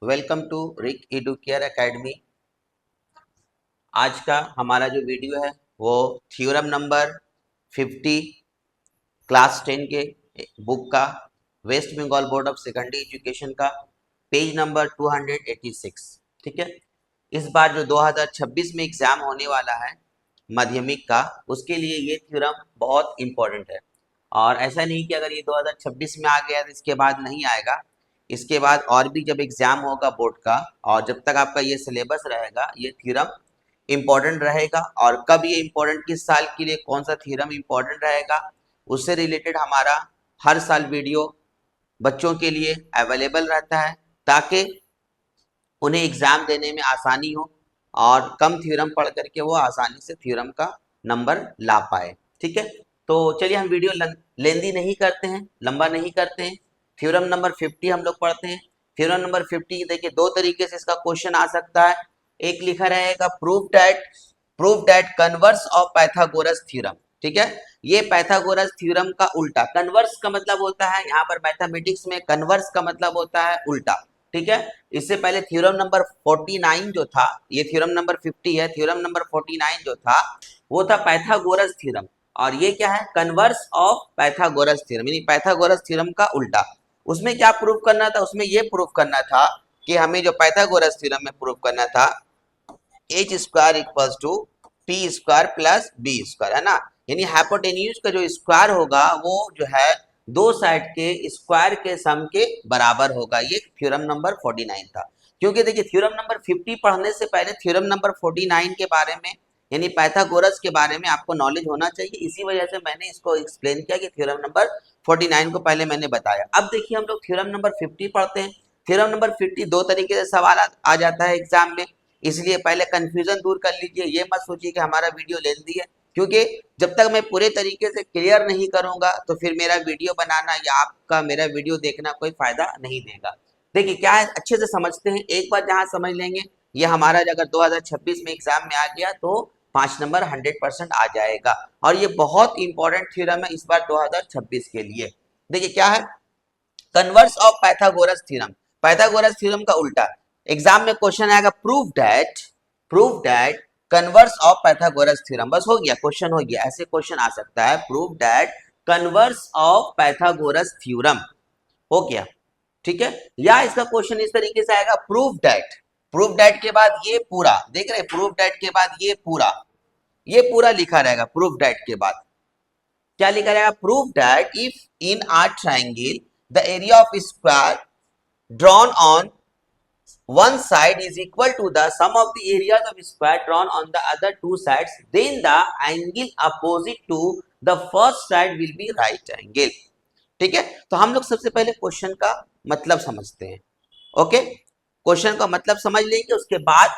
Welcome to Rick Educare Academy. आज का हमारा जो वीडियो है वो थ्योरम नंबर 50 क्लास 10 के बुक का, West Bengal board of secondary education का, पेज नंबर 286। ठीक है, इस बार जो 2026 में एग्जाम होने वाला है माध्यमिक का, उसके लिए ये थ्योरम बहुत इंपॉर्टेंट है। और ऐसा नहीं कि अगर ये 2026 में आ गया तो इसके बाद नहीं आएगा। इसके बाद और भी जब एग्जाम होगा बोर्ड का, और जब तक आपका ये सिलेबस रहेगा, ये थ्योरम इम्पोर्टेंट रहेगा। और कब ये इम्पोर्टेंट, किस साल के लिए कौन सा थ्योरम इम्पोर्टेंट रहेगा, उससे रिलेटेड हमारा हर साल वीडियो बच्चों के लिए अवेलेबल रहता है, ताकि उन्हें एग्जाम देने में आसानी हो और कम थ्योरम पढ़ करके वो आसानी से थ्योरम का नंबर ला पाए। ठीक है, तो चलिए हम वीडियो लेंदी नहीं करते हैं, लंबा नहीं करते हैं। थ्योरम नंबर 50 हम लोग पढ़ते हैं। थ्योरम नंबर 50 देखिए, दो तरीके से इसका क्वेश्चन आ सकता है। एक लिखा रहेगा prove that converse of Pythagoras theorem. ठीक है, ये पाइथागोरस थ्योरम का उल्टा, कन्वर्स का मतलब होता है यहाँ पर मैथमेटिक्स में, कन्वर्स का मतलब होता है उल्टा। ठीक है, इससे पहले थ्योरम नंबर 49 जो था, ये थ्योरम नंबर 50 है, थ्योरम नंबर 49 जो था वो था पाइथागोरस थ्योरम, और ये क्या है, कन्वर्स ऑफ पाइथागोरस थ्योरम, यानी पाइथागोरस थ्योरम का उल्टा। उसमें क्या प्रूव करना था, उसमें ये प्रूव करना था कि हमें जो पाइथागोरस थ्योरम में प्रूव करना था, H square equals to P square plus B square, है ना। यानी हाइपोटेन्यूज का जो स्क्वायर होगा वो जो है दो साइड के स्क्वायर के सम के बराबर होगा। ये थ्योरम नंबर 49 था। क्योंकि देखिए, थ्योरम नंबर 50 पढ़ने से पहले थ्योरम नंबर 49 के बारे में, यानी पाइथागोरस के बारे में आपको नॉलेज होना चाहिए। इसी वजह से मैंने इसको एक्सप्लेन किया कि थ्योरम नंबर 49 को पहले मैंने बताया। अब देखिए, हम लोग थ्योरम नंबर 50 पढ़ते हैं। थ्योरम नंबर 50 दो तरीके से सवाल आ जाता है एग्जाम में, इसलिए पहले कंफ्यूजन दूर कर लीजिए। ये मत सोचिए कि हमारा वीडियो लेंथी है, क्योंकि जब तक मैं पूरे तरीके से क्लियर नहीं करूंगा तो फिर मेरा वीडियो बनाना या आपका मेरा वीडियो देखना कोई फायदा नहीं देगा। देखिए क्या है, अच्छे से समझते हैं। एक बार जहां समझ लेंगे, ये हमारा अगर 2026 में एग्जाम में आ गया तो 5 नंबर 100% आ जाएगा। और ये बहुत इंपॉर्टेंट थ्योरम है इस बार 2026 के लिए। देखिए क्या है, converse of Pythagoras theorem, Pythagoras theorem का उल्टा। एग्जाम में क्वेश्चन आएगा prove that converse of Pythagoras theorem, बस हो गया, क्वेश्चन हो गया। ऐसे क्वेश्चन आ सकता है, prove that converse of Pythagoras theorem, हो गया। ठीक है, या इसका क्वेश्चन इस तरीके से आएगा, प्रूव दैट के बाद ये पूरा, देख रहे हैं, प्रूव दैट के बाद ये पूरा लिखा रहेगा। प्रूव दैट के बाद क्या लिखा रहेगा, prove that if in R triangle the area of square drawn on one side is equal to the sum of the areas of square drawn on the other two sides, then the angle opposite to the first side will be right angle। ठीक है, तो हम लोग सबसे पहले question का मतलब समझते हैं। ओके, क्वेश्चन का मतलब समझ लेंगे, उसके बाद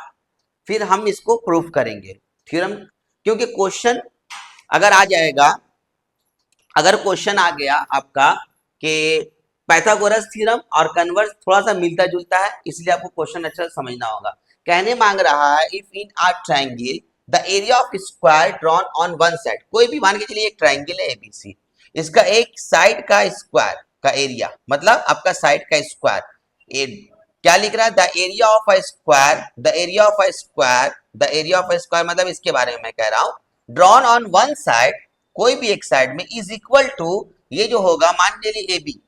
फिर हम इसको प्रूफ करेंगे थ्योरम। क्योंकि क्वेश्चन अगर आ जाएगा, अगर क्वेश्चन आ गया आपका कि पाइथागोरस थ्योरम और कन्वर्स थोड़ा सा मिलता जुलता है, इसलिए आपको क्वेश्चन अच्छा से समझना होगा। कहने मांग रहा है, if in R triangle the area of square drawn on one side, कोई भी मान के चलिए एक ट्राइंगल है एबीसी, इसका एक साइड का स्क्वायर का एरिया, मतलब आपका साइड का स्क्वायर, क्या लिख रहा है, the area of a square, the area of a square, the area of a square मतलब इसके बारे में मैं कह रहा हूं, ड्रॉन ऑन वन साइड, कोई भी एक साइड में, इज इक्वल टू, ये जो होगा मान के चलिए एबी,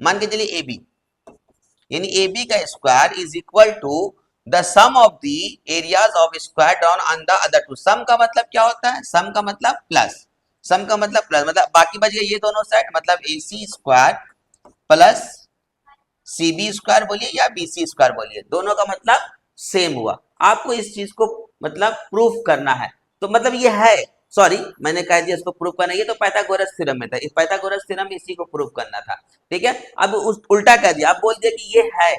मान के चलिए ए बी, यानी ए बी का square is equal to the sum of the areas of square drawn on the other two. Sum का मतलब क्या होता है, सम का मतलब प्लस, सम का मतलब प्लस, मतलब बाकी बच गए ये दोनों साइड, मतलब A C square plus C B square बोलिए या बी सी स्क्वायर बोलिए, दोनों का मतलब सेम हुआ। आपको इस चीज को मतलब प्रूफ करना है, तो मतलब ये है, सॉरी मैंने कह दिया इसको प्रूफ करना, ये तो पाइथागोरस थ्योरम में था, इस पाइथागोरस थ्योरम में इसी को प्रूफ करना था। ठीक है, अब उस उल्टा कर दिया, अब बोल दिया कि ये है।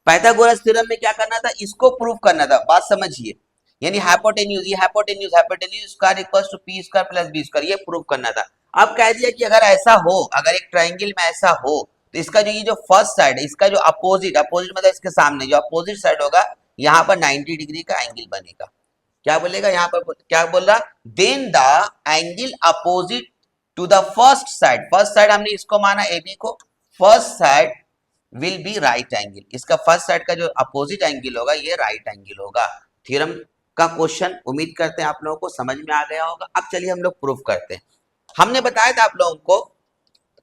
पाइथागोरस थ्योरम में क्या करना था, इसको प्रूफ करना था, बात समझिए। यानी हाइपोटेन्यूज, ये hypotenuse square equals to P square plus B square, ये प्रूफ करना था। अब कह दिया कि अगर ऐसा हो, अगर एक ट्राइंगल में ऐसा हो, तो इसका जो ये जो फर्स्ट साइड है, इसका जो अपोजिट, अपोजिट मतलब इसके सामने जो अपोजिट साइड होगा, यहाँ पर 90 डिग्री का एंगल बनेगा। क्या बोलेगा यहाँ पर, क्या बोल रहा, then the angle opposite to the first side, first side हमने इसको माना ए बी को, first side will be right angle, इसका फर्स्ट साइड का जो अपोजिट एंगल होगा ये राइट एंगल होगा। थ्योरम का क्वेश्चन उम्मीद करते हैं आप लोगों को समझ में आ गया होगा। अब चलिए हम लोग प्रूफ करते हैं। हमने बताया था आप लोगों को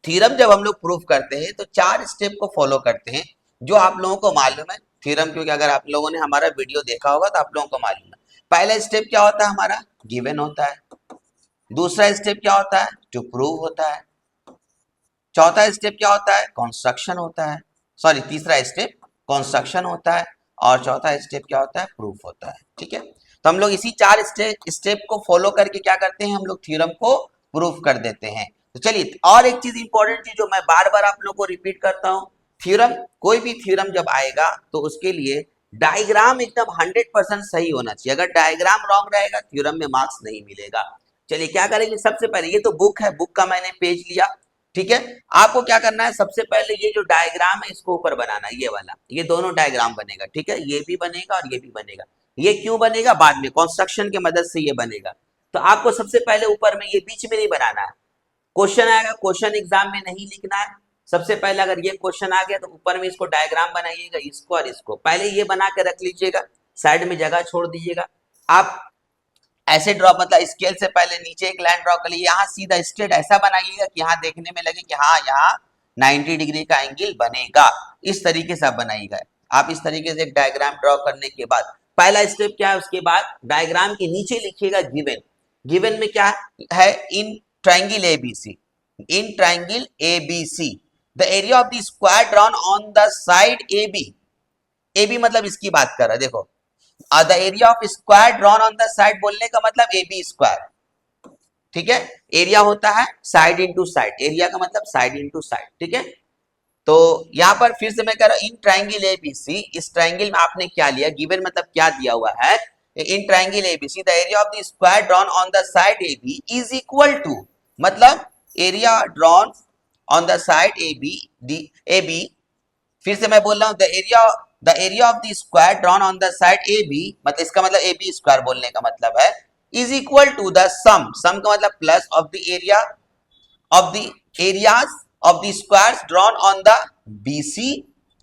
थ्योरम जब हम लोग प्रूफ करते हैं तो 4 स्टेप को फॉलो करते हैं, जो आप लोगों को मालूम है थ्योरम, क्योंकि अगर आप लोगों ने हमारा वीडियो देखा होगा तो आप लोगों को मालूम है। पहला स्टेप क्या होता है हमारा, गिवन होता है। दूसरा स्टेप क्या होता है, टू प्रूव होता है। चौथा स्टेप क्या होता है, कंस्ट्रक्शन होता है। सॉरी, तीसरा स्टेप कंस्ट्रक्शन होता है और चौथा स्टेप क्या होता है, प्रूफ होता है। ठीक है, तो हम लोग इसी 4 स्टेप को फॉलो करके क्या करते हैं, हम लोग थ्योरम को प्रूफ कर देते हैं। तो चलिए, और एक चीज इंपॉर्टेंट चीज जो मैं बार बार आप लोग को रिपीट करता हूँ, थ्योरम, कोई भी थ्योरम जब आएगा तो उसके लिए डायग्राम एकदम 100% सही होना चाहिए। अगर डायग्राम रॉन्ग रहेगा थ्योरम में मार्क्स नहीं मिलेगा। चलिए क्या करेंगे, सबसे पहले ये तो बुक है, बुक का मैंने पेज लिया। ठीक है, आपको क्या करना है, सबसे पहले ये जो डायग्राम है इसको ऊपर बनाना है, ये वाला, ये दोनों डायग्राम बनेगा। ठीक है, ये भी बनेगा और ये भी बनेगा। ये क्यों बनेगा, बाद में कंस्ट्रक्शन की मदद से ये बनेगा। तो आपको सबसे पहले ऊपर में, ये बीच में नहीं बनाना है। क्वेश्चन आएगा, क्वेश्चन एग्जाम में नहीं लिखना है। सबसे पहले अगर ये क्वेश्चन आ गया तो ऊपर में इसको डायग्राम बनाइएगा, इसको और इसको पहले ये बना के रख लीजिएगा, साइड में जगह छोड़ दीजिएगा। आप ऐसे ड्रॉ, मतलब स्केल से पहले नीचे एक लाइन ड्रॉ कर लीजिए, यहाँ सीधा स्ट्रेट ऐसा बनाइएगा कि यहाँ देखने में लगे कि हाँ यहाँ 90 डिग्री का एंगल बनेगा। इस तरीके से आप बनाइएगा। आप इस तरीके से एक डायग्राम ड्रॉ करने के बाद पहला स्टेप क्या है, उसके बाद डायग्राम के नीचे लिखिएगा गिवन। गिवन में क्या है, in triangle ABC, in triangle ABC the area of the square drawn on the side AB. AB मतलब इसकी बात कर रहा है, देखो the area of square drawn on the side बोलने का मतलब ए बी स्क्वायर। ठीक है, एरिया होता है साइड इंटू साइड, एरिया का मतलब साइड इंटू साइड। ठीक है, तो यहां पर फिर से मैं कह रहा हूं, इन ट्राइंगल एबीसी, इस ट्राइंगल में आपने क्या लिया, गिवन मतलब क्या दिया हुआ है, in triangle ABC the area of the square drawn on the side A B is equal to, मतलब area drawn on the side A B, फिर से मैं बोल रहा हूं, the area of the square drawn on the side A B, मतलब इसका मतलब ए बी स्क्वायर बोलने का मतलब है, is equal to the sum, sum का मतलब plus of the area of the areas of the squares drawn on the BC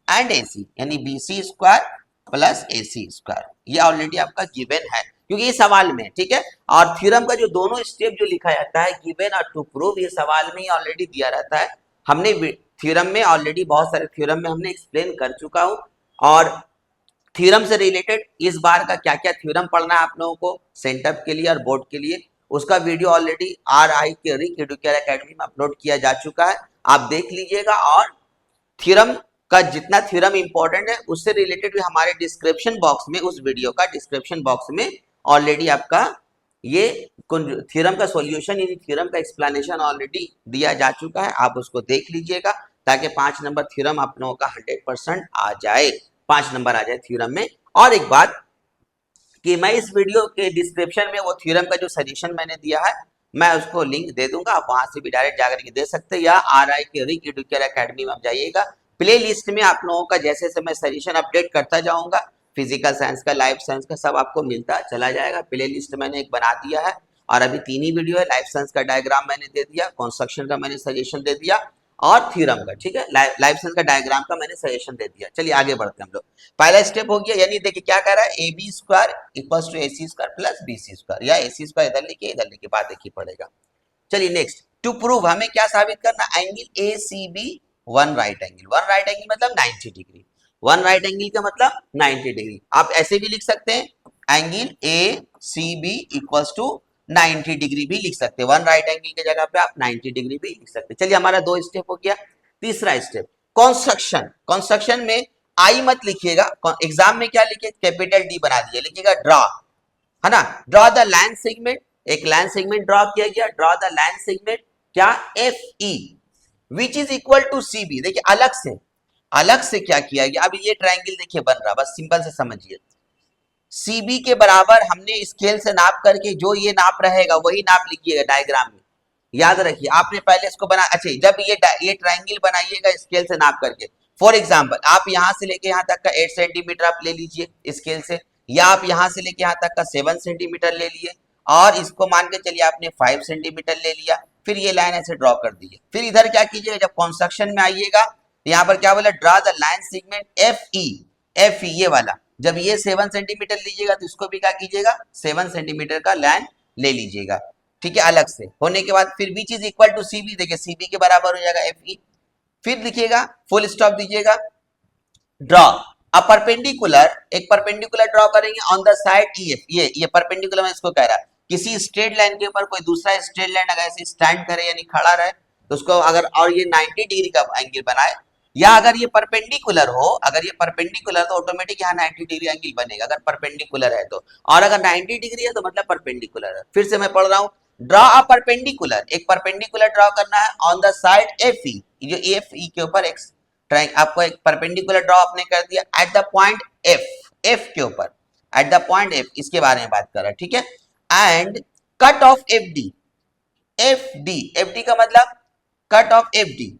and AC, यानी BC square plus AC square. ये ऑलरेडी आपका गिवन है क्योंकि ये सवाल में है। ठीक है, और थ्योरम का जो दोनों स्टेप जो लिखा जाता है, गिवन और टू प्रूव, ये सवाल में ही ऑलरेडी दिया रहता है। हमने थ्योरम में ऑलरेडी बहुत सारे थ्योरम में हमने एक्सप्लेन कर चुका हूं, और थ्योरम से रिलेटेड इस बार का क्या क्या थ्योरम पढ़ना है आप लोगों को सेंटअप के लिए और बोर्ड के लिए, उसका वीडियो ऑलरेडी RI के रिक एडुकेयर एकेडमी में अपलोड किया जा चुका है, आप देख लीजिएगा। और थ्योरम का जितना थ्योरम इंपॉर्टेंट है उससे रिलेटेड भी हमारे डिस्क्रिप्शन बॉक्स में, उस वीडियो का डिस्क्रिप्शन बॉक्स में ऑलरेडी आपका ये थ्योरम का सॉल्यूशन, यानी थ्योरम का एक्सप्लेनेशन ऑलरेडी दिया जा चुका है, आप उसको देख लीजिएगा ताकि 5 नंबर थ्योरम आप लोगों का 100% आ जाए, 5 नंबर आ जाए थ्योरम में। और एक बात कि मैं इस वीडियो के डिस्क्रिप्शन में वो थ्योरम का जो सजेशन मैंने दिया है मैं उसको लिंक दे दूंगा, आप वहां से भी डायरेक्ट जाकर के दे सकते हैं, या RI के रिक एडुकेयर एकेडमी में आप जाइएगा, प्ले लिस्ट में आप लोगों का जैसे जैसे मैं सजेशन अपडेट करता जाऊंगा, फिजिकल साइंस का, लाइफ साइंस का, सब आपको मिलता चला जाएगा। प्ले लिस्ट मैंने एक बना दिया है और अभी 3 ही वीडियो है, लाइफ साइंस का डायग्राम मैंने दे दिया, कंस्ट्रक्शन का मैंने सजेशन दे दिया और थ्योरम का। ठीक है, लाइफ साइंस का डायग्राम का मैंने सजेशन दे दिया। चलिए आगे बढ़ते हैं हम लोग। पहला स्टेप हो गया, यानी देखिए क्या कह रहा है, A B square equal to AC square plus BC square, या AC स्क्वायर इधर लिखिए, इधर लिखिए, बात देखिए पड़ेगा। चलिए नेक्स्ट, टू प्रूव हमें क्या साबित करना, angle ACB one right angle, one right angle मतलब 90 डिग्री, वन राइट एंगल का मतलब 90 डिग्री। आप ऐसे भी लिख सकते हैं, angle ACB equals to 90 degree भी लिख सकते हैं, वन राइट एंगल की जगह पे आप 90 डिग्री भी लिख सकते हैं। चलिए हमारा 2 स्टेप हो गया। तीसरा स्टेप कंस्ट्रक्शन, कंस्ट्रक्शन में आई मत लिखिएगा, एग्जाम में क्या लिखिए, कैपिटल D बना दिए, लिखिएगा ड्रॉ, है ना, ड्रॉ द लाइन सेगमेंट, एक लाइन सेगमेंट ड्रॉ किया गया, ड्रॉ द लाइन सेगमेंट क्या, FE which is equal to CB। देखिए अलग से क्या किया गया, अब ये ट्रायंगल देखिए बन रहा, बस सिंपल से समझिए, CB के बराबर हमने स्केल से नाप करके जो ये नाप रहेगा वही नाप लिखिएगा डायग्राम में, याद रखिए। आपने पहले इसको बना, अच्छा जब ये ट्रायंगल बनाइएगा स्केल से नाप करके, फॉर एग्जांपल आप यहां से लेके यहां तक का 8 सेंटीमीटर आप ले लीजिए स्केल से, या आप यहां से लेके यहां तक का 7 सेंटीमीटर ले लिए, और इसको मान के चलिए आपने 5 सेंटीमीटर ले लिया, फिर ये लाइन ऐसे ड्रॉ कर दीजिए। फिर इधर क्या कीजिएगा, जब कंस्ट्रक्शन में आइएगा यहाँ पर क्या बोला, draw the line segment F E ये वाला, जब ये 7 सेंटीमीटर लीजिएगा तो इसको भी क्या कीजिएगा, 7 सेंटीमीटर का लाइन ले लीजिएगा, ठीक है, अलग से होने के बाद फिर बीच is equal to C B, देखिए सी बी के बराबर हो जाएगा एफ ई, फिर लिखिएगा फुल स्टॉप दीजिएगा, ड्रॉ अ परपेंडिकुलर, एक परपेंडिकुलर ड्रॉ करेंगे on the side E F, ये परपेंडिकुलर में इसको कह रहा है, किसी स्ट्रेट लाइन के ऊपर कोई दूसरा स्ट्रेट लाइन अगर ऐसे स्टैंड करे यानी खड़ा रहे तो उसको अगर, और ये 90 डिग्री का एंगल बनाए, या अगर ये परपेंडिकुलर हो, अगर ये परपेंडिकुलर तो ऑटोमेटिक यहाँ 90 डिग्री एंगल बनेगा अगर परपेंडिकुलर है तो, और अगर 90 डिग्री है तो मतलब परपेंडिकुलर है। फिर से मैं पढ़ रहा हूँ, ड्रॉ अ परपेंडिकुलर, एक परपेंडिकुलर ड्रॉ करना है on the side F E, जो एफ ई के ऊपर एक आपको एक परपेंडिकुलर ड्रॉ आपने कर दिया एट द पॉइंट एफ के ऊपर, एट द पॉइंट एफ, इसके बारे में बात कर रहा है, ठीक है, and cut off F D का मतलब cut off F D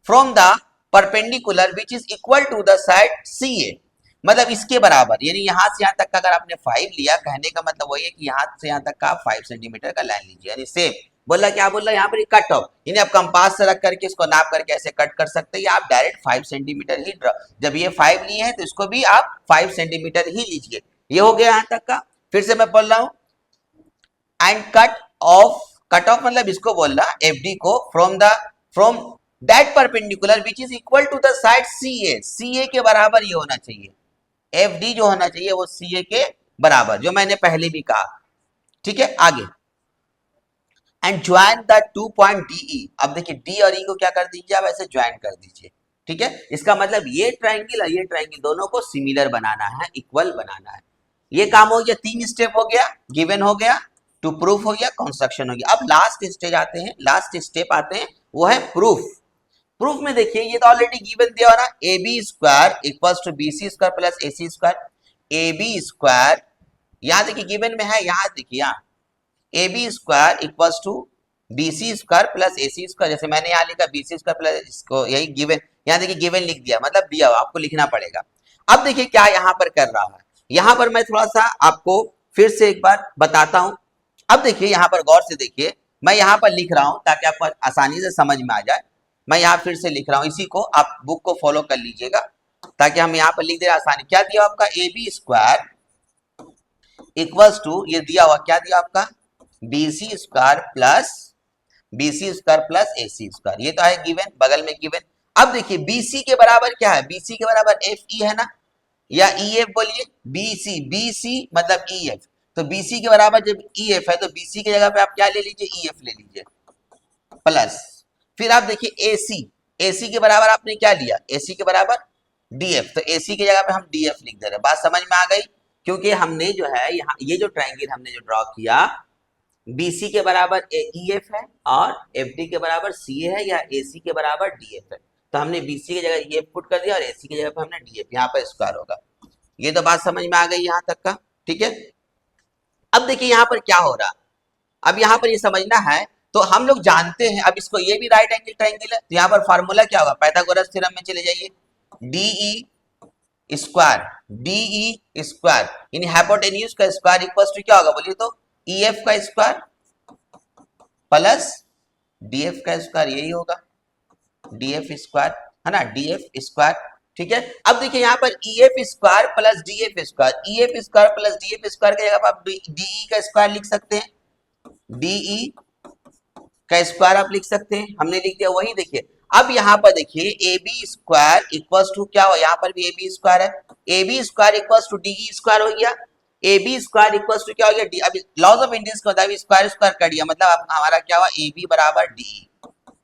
from the perpendicular which is equal to the side C A, मतलब इसके बराबर, यानी यहां से यहां तक का अगर आपने 5 लिया, कहने का मतलब वही है कि यहां से यहां तक का 5 सेंटीमीटर का लाइन लीजिए, यानी सेम बोला, क्या बोल रहा है यहाँ पर कट ऑफ, यानी आप कंपास से रख करके इसको नाप करके ऐसे कट कर सकते हैं, या आप डायरेक्ट 5 सेंटीमीटर ही ड्रॉ, जब ये 5 लिए हैं तो इसको भी आप 5 सेंटीमीटर ही लीजिए, ये हो गया यहाँ तक का। फिर से मैं बोल रहा हूं, एंड कट ऑफ मतलब इसको बोल रहा एफ डी को from that perpendicular which is equal to the side C A के बराबर ये होना चाहिए, एफ डी जो होना चाहिए वो सी ए के बराबर, जो मैंने पहले भी कहा, ठीक है। आगे, and join the 2 point D, अब देखिए डी और ई को क्या कर दीजिए, आप ऐसे ज्वाइन कर दीजिए, ठीक है, इसका मतलब ये ट्राइंगल और ये ट्राइंगल दोनों को सिमिलर बनाना है, इक्वल बनाना है, ये काम हो गया, 3 स्टेप हो गया, गिवन हो गया, टू प्रूफ हो गया, कंस्ट्रक्शन हो गया। अब लास्ट स्टेज आते हैं, लास्ट स्टेप आते हैं, वो है प्रूफ। प्रूफ में देखिए ये तो ऑलरेडी गिवन दिया हो ना, A B square equals to B C square plus A C square, A B square यहाँ देखिए गिवन में है, यहाँ देखिए यहाँ A B square equals to B C square plus A C square, जैसे मैंने यहाँ लिखा बी सी स्क्वायर प्लस, इसको यही गिवन, यहाँ देखिए गिवन लिख दिया, मतलब दिया हुआ, आपको लिखना पड़ेगा। अब देखिए क्या यहाँ पर कर रहा है, यहाँ पर मैं थोड़ा सा आपको फिर से एक बार बताता हूं। अब देखिए यहाँ पर गौर से देखिए, मैं यहाँ पर लिख रहा हूं ताकि आपको आसानी से समझ में आ जाए, मैं यहाँ फिर से लिख रहा हूं, इसी को आप बुक को फॉलो कर लीजिएगा ताकि हम यहाँ पर लिख दे आसानी। क्या दिया आपका, A B square equals to, ये दिया हुआ क्या दिया आपका, B C square plus A C square, ये तो है गिवन, बगल में गिवन। अब देखिए बीसी के बराबर क्या है, बीसी के बराबर एफ ई है ना, या ई एफ बोलिए, बीसी मतलब ई एफ, तो बीसी के बराबर जब ई एफ है तो बीसी की जगह पे आप क्या ले लीजिए, ई एफ ले लीजिए, प्लस फिर आप देखिए एसी के बराबर आपने क्या लिया, एसी के बराबर डी एफ, तो एसी की जगह पे हम डी एफ लिख दे रहे हैं। बात समझ में आ गई, क्योंकि हमने जो है यहाँ ये जो ट्राइंगल हमने जो ड्रॉ किया, बीसी के बराबर ई एफ है और एफ डी के बराबर सी ए है, या एसी के बराबर डी एफ है, तो हमने बीसी की जगह ई एफ पुट कर दिया और एसी की जगह पे हमने डी एफ, यहाँ पर स्क्वायर होगा। ये तो बात समझ में आ गई यहाँ तक का, ठीक है। अब देखिए यहाँ पर क्या हो रहा, अब यहाँ पर ये समझना है, तो हम लोग जानते हैं, अब इसको ये भी राइट एंगल ट्राइंगल है, तो यहाँ पर फार्मूला क्या होगा, पाइथागोरस थ्योरम में चले जाइए, डीई स्क्वायर यानी हाइपोटेन्यूज का स्क्वायर इक्वल्स टू क्या होगा बोलिए तो, ई एफ का स्क्वायर प्लस डी एफ का स्क्वायर, यही होगा डी एफ स्क्वायर, है ना, डी एफ स्क्वायर, ठीक है। अब देखिए यहाँ पर E F square plus D F square, E F square plus D F square की जगह पर आप डीई का स्क्वायर लिख सकते हैं, डीई का स्क्वायर आप लिख सकते हैं, हमने लिख दिया वही। देखिए अब यहाँ पर देखिए A B square equals to क्या हो, यहाँ पर भी ए बी स्क्वायर है, A B square equals to D square हो गया, A B square equals to क्या हो गया डी, अब लॉज ऑफ इंडियंस का मतलब स्क्वायर स्क्वायर कर दिया, मतलब हमारा क्या हुआ, ए बी बराबर डी,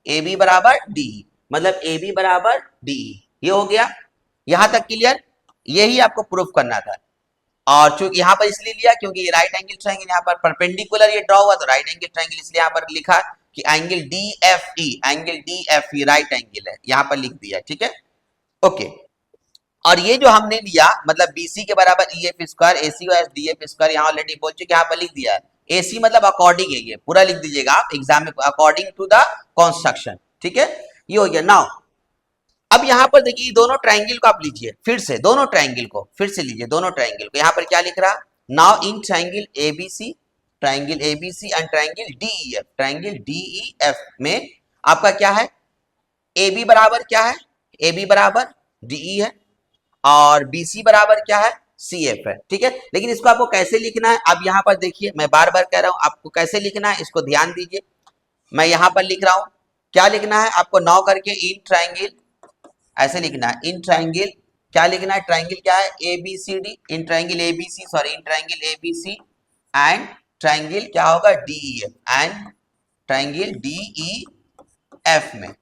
ए बी बराबर डी, मतलब ए बी बराबर डी, ये हो गया। यहां तक क्लियर, यही आपको प्रूफ करना था, और चूंकि यहाँ पर इसलिए लिया क्योंकि ये राइट एंगल ट्रायंगल यहाँ पर परपेंडिकुलर ये ड्रॉ हुआ, तो राइट एंगल ट्रायंगल इसलिए यहाँ पर लिखा कि एंगल डी एफ ई राइट एंगल है, यहाँ पर लिख दिया, ठीक है, ओके। और ये जो हमने लिया मतलब बीसी के बराबर ई एफ स्क्वायर, एसी और डी एफ स्क्वायर, यहाँ ऑलरेडी बोल चुके, यहाँ पर लिख दिया है, एसी मतलब अकॉर्डिंग है, ये पूरा लिख दीजिएगा आप एग्जाम में, अकॉर्डिंग टू द कंस्ट्रक्शन, ठीक है, ये हो गया। नाउ अब यहाँ पर देखिए दोनों ट्राइंगल को आप लीजिए, फिर से दोनों ट्राइंगल को फिर से लीजिए, दोनों ट्राइंगल को, यहाँ पर क्या लिख रहा, now in triangle ABC and triangle DEF में आपका क्या है, ए बी बराबर क्या है, ए बी बराबर डीई है और बी सी बराबर क्या है, सी एफ है। ठीक है, लेकिन इसको आपको कैसे लिखना है, अब यहाँ पर देखिए मैं बार बार कह रहा हूं आपको कैसे लिखना है, इसको ध्यान दीजिए। मैं यहाँ पर लिख रहा हूं, क्या लिखना है आपको, 9 करके इन ट्राइंगल ऐसे लिखना है। इन ट्राइंगल क्या लिखना है, ट्राइंगल क्या है, A B C D, in triangle A B C, sorry in triangle A B C and triangle क्या होगा, D E F, and triangle D E F में।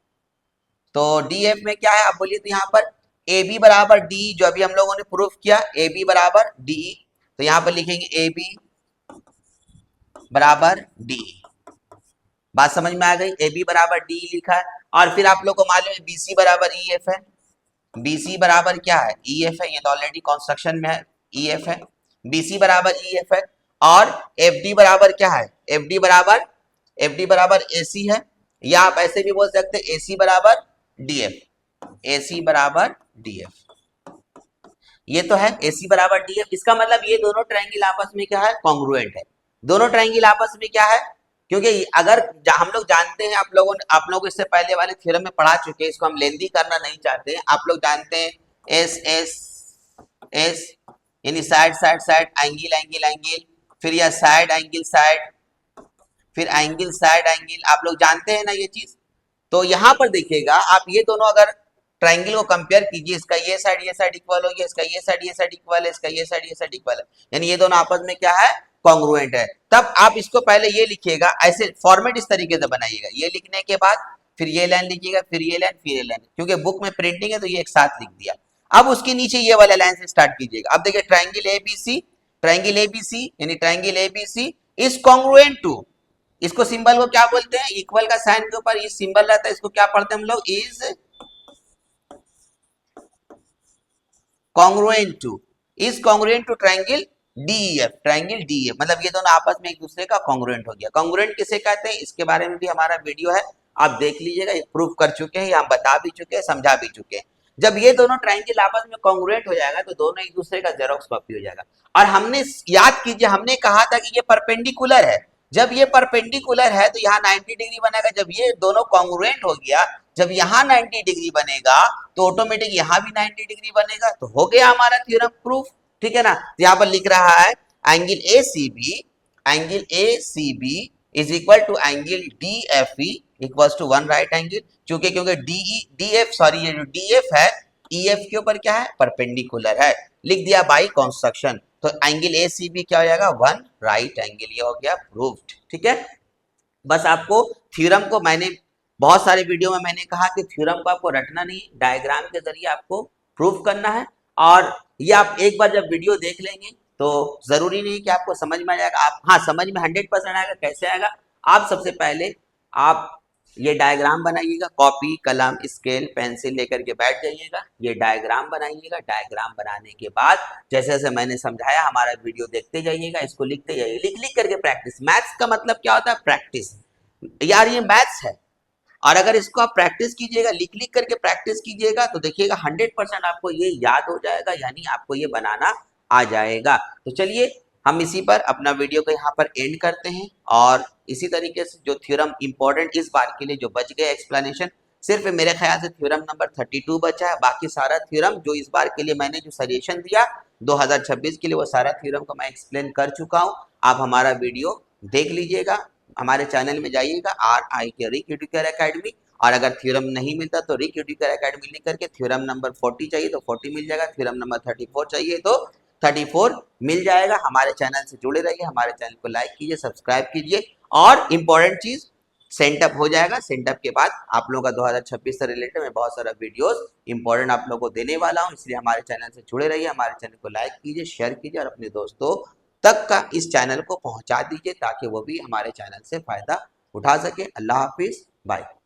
तो डी एफ में क्या है आप बोलिए, तो यहाँ पर ए बी बराबर डी, जो अभी हम लोगों ने प्रूफ किया, ए बी बराबर डी, तो यहाँ पर लिखेंगे ए बी बराबर डी। बात समझ में आ गई, ए बी बराबर डी लिखा है। और फिर आप लोग को मालूम है बी सी बराबर ई एफ है, बी सी बराबर क्या है, ई एफ है, ये तो ऑलरेडी कंस्ट्रक्शन में है, ई एफ है, बी सी बराबर ई एफ है। और एफ डी बराबर क्या है, एफ डी बराबर ए सी है, या आप ऐसे भी बोल सकते हैं ए सी बराबर डी एफ, ए सी बराबर डी एफ, ये तो है ए सी बराबर डी एफ। इसका मतलब ये दोनों ट्रायंगल आपस में क्या है, कॉन्ग्रुएंट है। दोनों ट्रायंगल आपस में क्या है, क्योंकि अगर हम लोग जानते हैं, आप लोग इससे पहले वाले थ्योरम में पढ़ा चुके हैं, इसको हम लेंदी करना नहीं चाहते हैं। आप लोग जानते हैं एस एस एस यानी side side side, angle angle angle, फिर यह साइड एंगल साइड, फिर एंगल साइड एंगल, आप लोग जानते हैं ना ये चीज। तो यहाँ पर देखिएगा आप, ये दोनों अगर ट्रायंगल को कंपेयर कीजिए, इसका ये साइड इक्वल हो गया, इसका ये साइड इक्वल है, इसका ये साइड इक्वल है, यानी ये दोनों आपस में क्या है, कॉन्ग्रुएंट है। तब आप इसको पहले ये लिखिएगा, ऐसे फॉर्मेट इस तरीके से बनाइएगा, ये लिखने के बाद फिर ये लाइन लिखिएगा, फिर ये लाइन, फिर ये लाइन, क्योंकि बुक में प्रिंटिंग है तो ये एक साथ लिख दिया। अब उसके नीचे ये वाला लाइन से स्टार्ट कीजिएगा। अब देखिए ट्रायंगल एबीसी, ट्रायंगल एबीसी यानी triangle ABC is congruent to, इसको सिंबल को क्या बोलते हैं, इक्वल का साइन के ऊपर ये सिंबल रहता है, इसको क्या पढ़ते हैं हम लोग, is congruent to triangle DF, triangle DF, मतलब ये दोनों आपस में एक दूसरे का कॉन्ग्रुएंट हो गया। कॉन्ग्रुएंट किसे कहते हैं, इसके बारे में भी हमारा वीडियो है, आप देख लीजिएगा, प्रूफ कर चुके हैं, हम बता भी चुके हैं, समझा भी चुके हैं। जब ये दोनों ट्रायंगल आपस में कॉन्ग्रुएंट हो जाएगा तो दोनों एक दूसरे का जेरोक्स कॉपी हो जाएगा। और हमने याद कीजिए, हमने कहा था कि ये परपेंडिकुलर है, जब ये परपेंडिकुलर है तो यहाँ 90 डिग्री बनेगा। जब ये दोनों कॉन्ग्रुएंट हो गया, जब यहाँ 90 डिग्री बनेगा तो ऑटोमेटिक यहाँ भी 90 डिग्री बनेगा, तो हो गया हमारा थ्योरम प्रूफ। ठीक है ना, तो यहाँ पर लिख रहा है angle A C B is equal to angle D F E equals to 1 right angle, क्योंकि डी एफ सॉरी ये जो डी एफ है ई एफ के ऊपर क्या है, परपेंडिकुलर है, लिख दिया बाई कंस्ट्रक्शन। तो एंगल ए सी बी क्या हो जाएगा, 1 राइट एंगल, ये हो गया प्रूव्ड। ठीक है, बस आपको थ्योरम को, मैंने बहुत सारे वीडियो में मैंने कहा कि थ्योरम को आपको रटना नहीं, डायग्राम के जरिए आपको प्रूव करना है। और ये आप एक बार जब वीडियो देख लेंगे तो जरूरी नहीं कि आपको समझ में आ जाएगा, आप हाँ समझ में 100% आएगा। कैसे आएगा, आप सबसे पहले आप ये डायग्राम बनाइएगा, कॉपी कलम स्केल पेंसिल लेकर के बैठ जाइएगा, ये डायग्राम बनाइएगा। डायग्राम बनाने के बाद जैसे जैसे मैंने समझाया हमारा वीडियो देखते जाइएगा, इसको लिखते जाइए, लिख लिख करके प्रैक्टिस। मैथ्स का मतलब क्या होता है, प्रैक्टिस। यार ये मैथ्स है, और अगर इसको आप प्रैक्टिस कीजिएगा, लिख लिख करके प्रैक्टिस कीजिएगा, तो देखिएगा 100% आपको ये याद हो जाएगा, यानी आपको ये बनाना आ जाएगा। तो चलिए हम इसी पर अपना वीडियो को यहाँ पर एंड करते हैं। और इसी तरीके से जो थ्योरम इंपॉर्टेंट इस बार के लिए जो बच गए एक्सप्लेनेशन, सिर्फ मेरे ख्याल से थ्योरम नंबर 32 बचा है। बाकी सारा थ्योरम जो इस बार के लिए मैंने जो सजेशन दिया 2026 के लिए, वो सारा थ्योरम को मैं एक्सप्लेन कर चुका हूँ। आप हमारा वीडियो देख लीजिएगा, हमारे चैनल में जाइएगा RI के रिक एडुकेयर एकेडमी, और अगर थ्योरम नहीं मिलता तो रिक एडुकेयर एकेडमी लिख करके थ्योरम नंबर 40 चाहिए तो 40 मिल जाएगा, थ्योरम नंबर 34 चाहिए तो 34 मिल जाएगा। हमारे चैनल से जुड़े रहिए, हमारे चैनल को लाइक कीजिए, सब्सक्राइब कीजिए। और इम्पोर्टेंट चीज, सेंटअप हो जाएगा, सेंटअप के बाद आप लोगों का 2026 से रिलेटेड मैं बहुत सारा वीडियोस इंपॉर्टेंट आप लोगों को देने वाला हूं, इसलिए हमारे चैनल से जुड़े रहिए, हमारे चैनल को लाइक कीजिए, शेयर कीजिए, और अपने दोस्तों तक का इस चैनल को पहुंचा दीजिए ताकि वो भी हमारे चैनल से फायदा उठा सके। अल्लाह हाफिज, बाय।